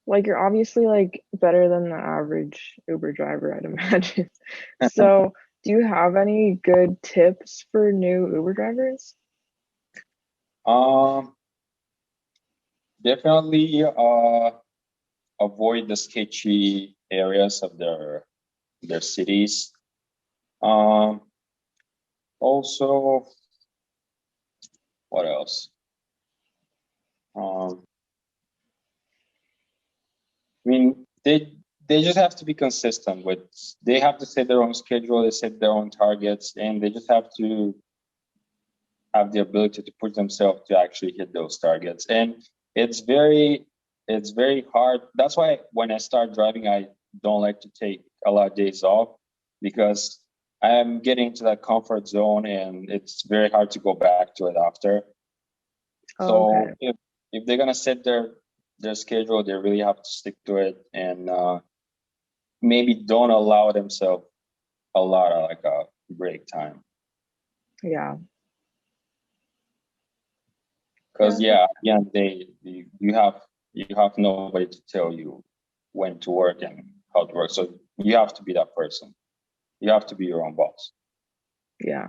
Like you're obviously like better than the average Uber driver, I'd imagine. So, do you have any good tips for new Uber drivers? Um, Definitely avoid the sketchy areas of their cities. Um, Also, what else? Um, I mean, they just have to be consistent with. They have to set their own schedule. They set their own targets, and they just have to have the ability to push themselves to actually hit those targets. And it's very, it's very hard. That's why when I start driving, I don't like to take a lot of days off because I'm getting to that comfort zone, and it's very hard to go back to it after. Oh, So okay. if they're gonna set their schedule, they really have to stick to it, and maybe don't allow themselves a lot of like a break time. Yeah. Because Yeah, that, yeah, at the end of the day, you have nobody to tell you when to work and how to work. So you have to be that person. You have to be your own boss. yeah.